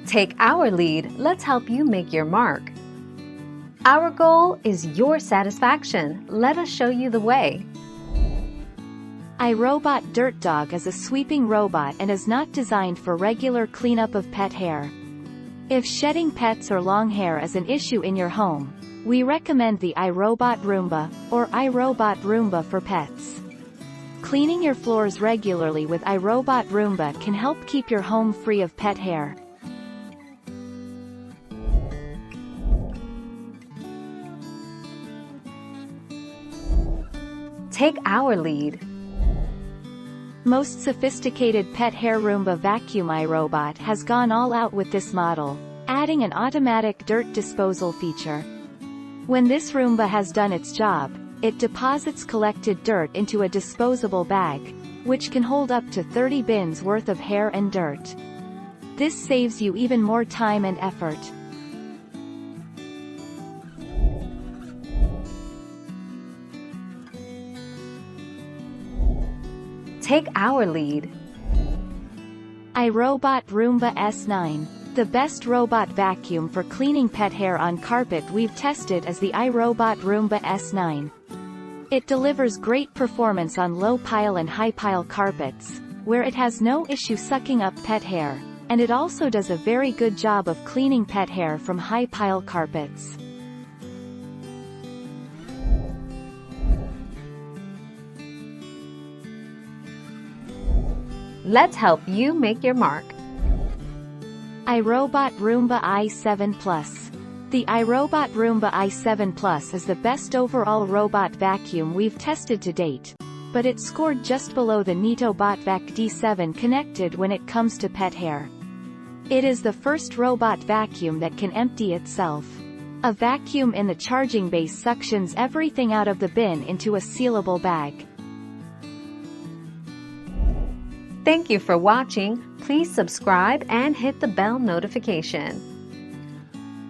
Take our lead, let's help you make your mark. Our goal is your satisfaction. Let us show you the way. iRobot Dirt Dog is a sweeping robot and is not designed for regular cleanup of pet hair. If shedding pets or long hair is an issue in your home, we recommend the iRobot Roomba, or iRobot Roomba for pets. Cleaning your floors regularly with iRobot Roomba can help keep your home free of pet hair. Take our lead. Most sophisticated pet hair Roomba vacuum iRobot has gone all out with this model, adding an automatic dirt disposal feature. When this Roomba has done its job, it deposits collected dirt into a disposable bag, which can hold up to 30 bins worth of hair and dirt. This saves you even more time and effort. Take our lead. iRobot Roomba S9. The best robot vacuum for cleaning pet hair on carpet we've tested is the iRobot Roomba S9. It delivers great performance on low-pile and high-pile carpets, where it has no issue sucking up pet hair, and it also does a very good job of cleaning pet hair from high-pile carpets. Let's help you make your mark. iRobot Roomba i7 Plus. The iRobot Roomba i7 Plus is the best overall robot vacuum we've tested to date, but it scored just below the Neato BotVac D7 connected when it comes to pet hair. It is the first robot vacuum that can empty itself. A vacuum in the charging base suctions everything out of the bin into a sealable bag. Thank you for watching. Please subscribe and hit the bell notification.